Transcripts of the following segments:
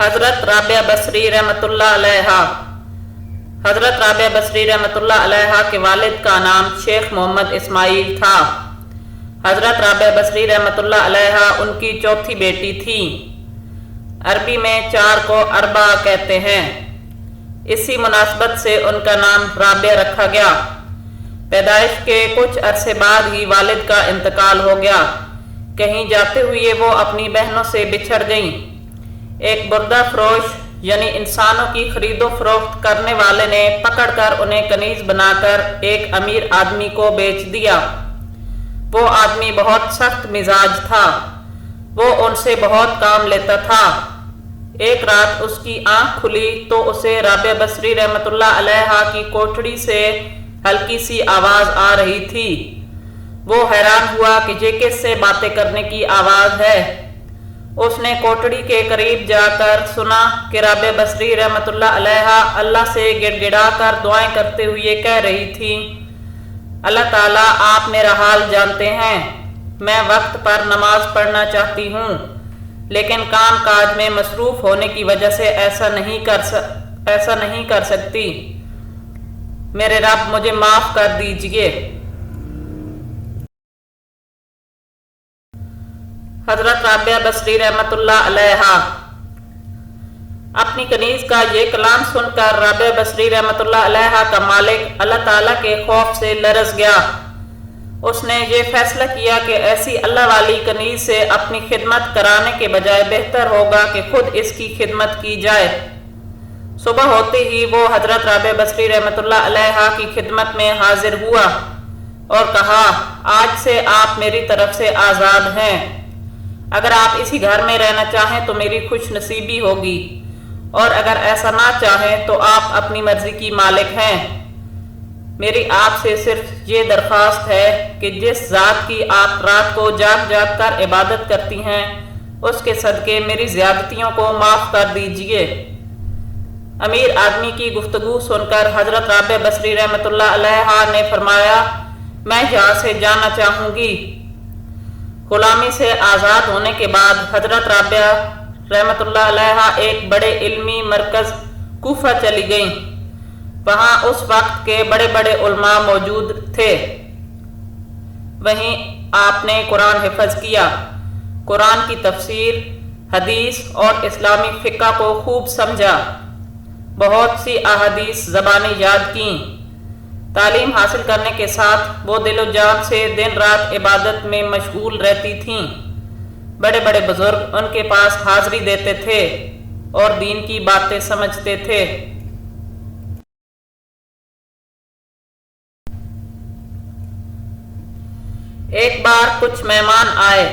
हज़रत राबिया बसरी रहमतुल्लाह अलैहा। हज़रत राबिया बसरी रहमतुल्लाह अलैहा के वालिद का नाम शेख मोहम्मद इस्माइल था। हज़रत राबिया बसरी रहमतुल्लाह अलैहा उनकी चौथी बेटी थी। अरबी में 4 को अरबा कहते हैं। इसी मुनासबत से उनका नाम राबिया रखा गया। पैदाइश के कुछ अरसे बाद ही वालिद का इंतकाल हो गया। कहीं जाते हुए वो अपनी बहनों से बिछड़ गईं। एक बुर्दा फरोश यानी इंसानों की खरीदो फरोख्त करने वाले ने पकड़कर उन्हें कनीज बनाकर एक अमीर आदमी को बेच दिया। वो आदमी बहुत सख्त मिजाज था। वो उनसे बहुत काम लेता था। एक रात उसकी आंख खुली तो उसे राबिया बसरी रहमतुल्लाह अलैहा की कोठड़ी से हल्की सी आवाज आ रही थी। वो हैरान हुआ कि ये किससे बातें करने की आवाज है। उसने कोठड़ी के करीब जाकर सुना कि राबिया बसरी रहमतुल्लाह अलैहा अल्लाह से गिड़गिड़ा कर दुआएं करते हुए कह रही थी, अल्लाह ताला आप मेरा हाल जानते हैं। मैं वक्त पर नमाज पढ़ना चाहती हूँ, लेकिन काम काज में मसरूफ होने की वजह से ऐसा नहीं कर सकती। मेरे रब मुझे माफ कर दीजिए। हजरत राबिया बसरी रहमतुल्लाह अलैहा। अपनी कनीज का ये कलाम सुनकर राबिया बसरी रहमतुल्लाह अलैहा का मालिक अल्लाह ताला के खौफ से लरज़ गया। उसने ये फैसला किया कि ऐसी अल्लाह वाली कनीज से अपनी खिदमत कराने के बजाय बेहतर होगा कि खुद इसकी खिदमत की जाए। सुबह होते ही वो हजरत राबिया बसरी रहमतुल्लाह अलैहा की खिदमत में हाजिर हुआ और कहा, आज से आप मेरी तरफ से आज़ाद हैं। अगर आप इसी घर में रहना चाहें तो मेरी खुश नसीबी होगी, और अगर ऐसा ना चाहें तो आप अपनी मर्जी की मालिक हैं। मेरी आपसे सिर्फ ये दरख्वास्त है कि जिस ज़ात की आप रात को जाग जाग कर इबादत करती हैं, उसके सदके मेरी ज़्यादतियों को माफ़ कर दीजिए। अमीर आदमी की गुफ्तगू सुनकर हजरत राबिया बसरी रहमतुल्लाह अलैहा ने फरमाया, मैं यहाँ से जाना चाहूँगी। गुलामी से आज़ाद होने के बाद हजरत राबिया रहमतुल्लाह अलैहा एक बड़े इल्मी मरकज़ कूफा चली गईं। वहाँ उस वक्त के बड़े बड़े उलमा मौजूद थे। वहीं आपने कुरान हिफ़्ज़ किया, कुरान की तफसीर, हदीस और इस्लामी फ़िक़्ह को खूब समझा। बहुत सी अहादीस ज़बानी याद की। तालीम हासिल करने के साथ वो दिलो जान से दिन रात इबादत में मशगूल रहती थीं। बड़े बड़े बुजुर्ग उनके पास हाजिरी देते थे और दीन की बातें समझते थे। एक बार कुछ मेहमान आए।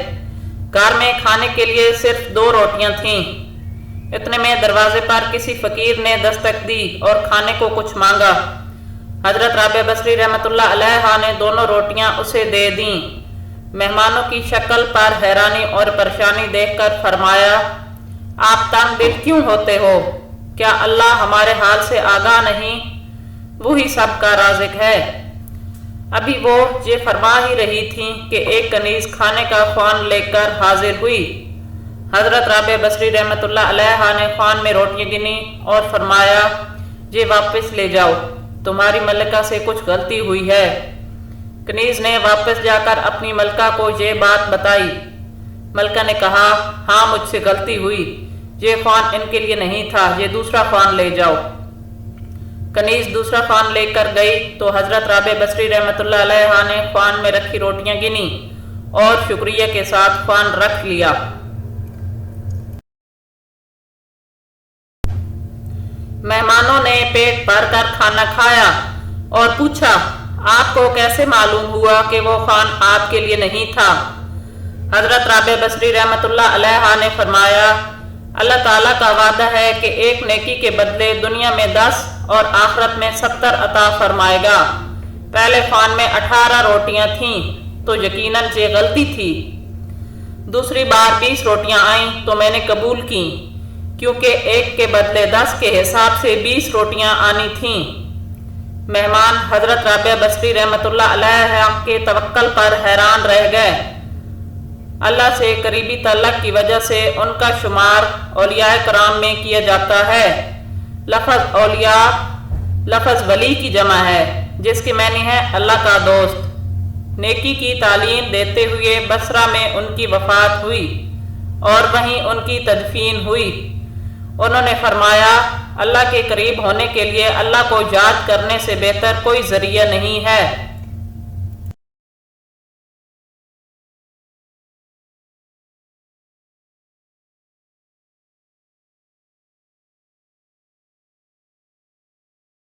घर में खाने के लिए सिर्फ 2 रोटियां थीं। इतने में दरवाजे पर किसी फकीर ने दस्तक दी और खाने को कुछ मांगा। हजरत राबिया बसरी रहमतुल्लाह अलैहा ने दोनों रोटियां उसे दे दी। मेहमानों की शक्ल पर हैरानी और परेशानी देखकर फरमाया, आप तंग दिल क्यों होते हो? क्या अल्लाह हमारे हाल से आगाह नहीं? वही सबका राज़िक है। अभी वो ये फरमा ही रही थी कि एक कनीज खाने का ख्वान लेकर हाजिर हुई। हजरत राबिया बसरी रहमतुल्लाह अलैहा ने ख्वान में रोटियां गिनी और फरमाया, ये वापस ले जाओ, तुम्हारी मलका से कुछ गलती हुई है। कनीज ने वापस जाकर अपनी मलका को ये बात बताई। मलका ने कहा, हाँ मुझसे गलती हुई, ये ख्वान इनके लिए नहीं था, ये दूसरा ख्वान ले जाओ। कनीज दूसरा ख्वान लेकर गई तो हजरत राबिया बसरी रहमतुल्लाह अलैहा ने ख्वान में रखी रोटियां गिनी और शुक्रिया के साथ ख्वान रख लिया। मेहमानों ने पेट भरकर खाना खाया और पूछा, आपको कैसे मालूम हुआ कि वो ख्वान आपके लिए नहीं था? हजरत राबिया बसरी रहमतुल्लाह अलैहा ने फरमाया, अल्लाह ताला का वादा है कि एक नेकी के बदले दुनिया में 10 और आखिरत में 70 अता फरमाएगा। पहले ख्वान में 18 रोटियां थीं तो यकीनन ये गलती थी। दूसरी बार 20 रोटियां आईं तो मैंने कबूल की, क्योंकि एक के बदले 10 के हिसाब से 20 रोटियां आनी थीं। मेहमान हजरत राबिया बसरी रहमतुल्लाह अलैहा के तवक्कल पर हैरान रह गए। اللہ سے قریبی تعلق کی وجہ سے ان کا شمار اولیاء کرام میں کیا جاتا ہے۔ لفظ اولیاء لفظ ولی کی جمع ہے جس کی معنی ہے اللہ کا دوست۔ نیکی کی تعلیم دیتے ہوئے بصرہ میں ان کی وفات ہوئی اور وہیں ان کی تدفین ہوئی۔ انہوں نے فرمایا اللہ کے قریب ہونے کے لیے اللہ کو یاد کرنے سے بہتر کوئی ذریعہ نہیں ہے۔